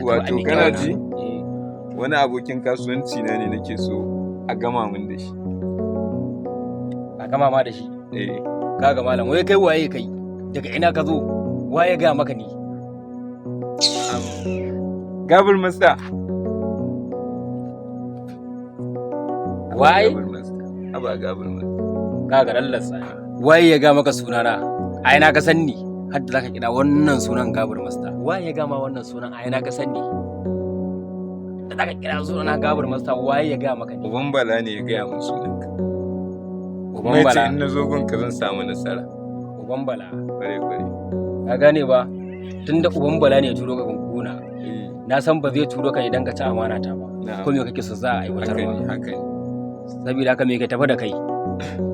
Wato kana ji? Wani abokin kasuwanci na ne nake so a gama min da shi. A gama ma da shi? Kaga malam, wai kai waye kai? Daga ina ka zo? Waye ga maka ni? Gabir Masta. Waye? Aba Gabir Masta. Kaga lallasa. Waye ya ga maka sunana? A ina ka san ni? Har da zaka kira wannan sunan Gabir Masta. Waye ya ga ma wannan sunan? A ina ka san ni? Da zaka kira sunan Gabir Masta, waye ya ga maka ni? Uban Bala ne ya gaya min sunanka. Uban Bala. In na zo gunka zan samu nasara. Uban Bala. Kware. Ka gane ba? Tunda Uban Bala ne ya turo ka gunguna. Na san ba zai turo ka idan ka ci amana ta ba. Ko me kake so za a aiwatar ba. Haka ne. Saboda haka me ke tafi da kai?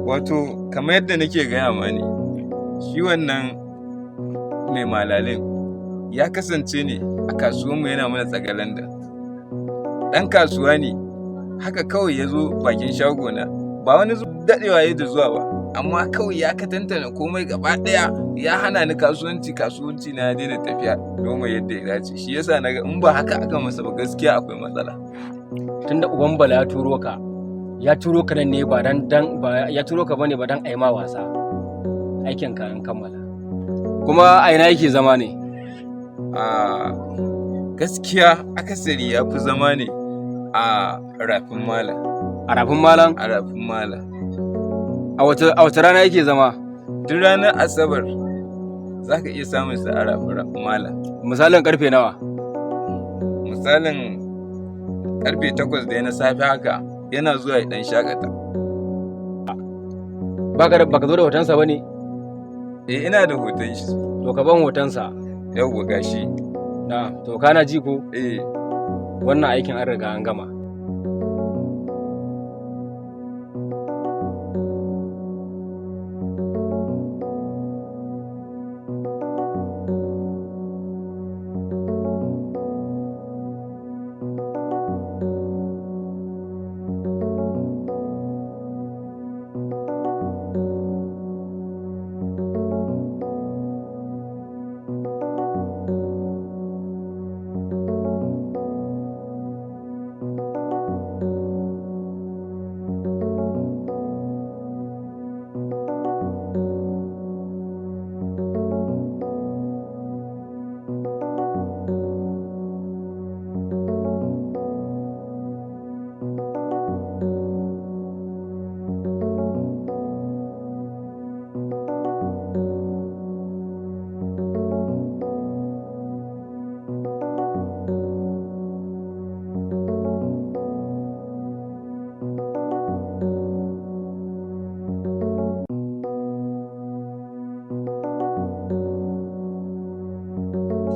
Wato kamar yadda nake gaya ma ne, shi wannan mai malalin ya kasance ne a kasuwanmu yana mana tsagalanda. Ɗan kasuwa ne, haka kawai ya zo bakin shagona, ba wani daɗewa ya da zuwa ba, amma kawai ya katantana komai gaba ɗaya ya hana ni kasuwanci na ya daina tafiya noma yadda ya dace. Shi yasa naga in ba haka aka masa ba gaskiya akwai matsala. Tunda Uban Bala ya turo ka nan ne ba ya turo ka bane ba dan ai ma wasa. Aikin ka an kammala. Kuma a ina yake zama ne? Gaskiya akasari ya fi zama ne a Rafin Malam. A Rafin Malam? A Rafin Malam. A wace rana yake zama? Duk ranar Asabar za ka iya samun sa a Rafin Malam. Misalin karfe nawa? Misalin karfe 8 da na safe haka yana zuwa ya dan shakata. Baka zo da hotonsa ba ne? Ina da hoton shi. To ka ban hotonsa. Yawwa gashi. To kana ji ko? Wannan aikin an riga an gama.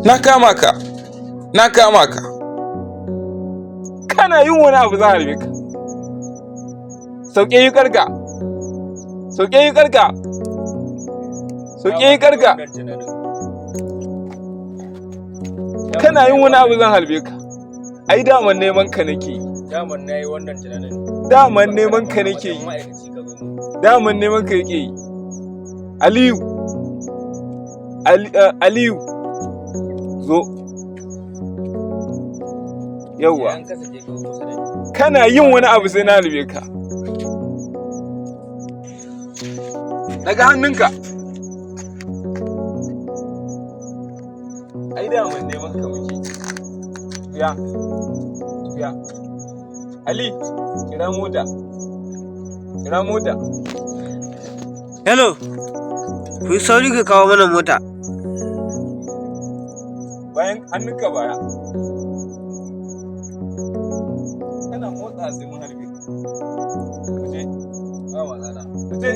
Na kama ka. Kana yin wani abu za a harbe ka. Sauke yi karka. Kana yin wani abu zan harbe ka. Ai daman neman ka nake yi. Daman nayi wannan tunanin. Daman neman ka nake yi. Daman neman ka yake yi. Aliyu. Zo. Yawwa. Kana yin wani abu sai na halbe ka. Daga hannunka. Ai daman neman ka muke. Ya. Ali, kira mota. Hello. Ku yi sauri ka kawo mana mota. Bayan hannunka baya. Kana motsa sai mun harbe. Kuje. Ba matsala. Kuje.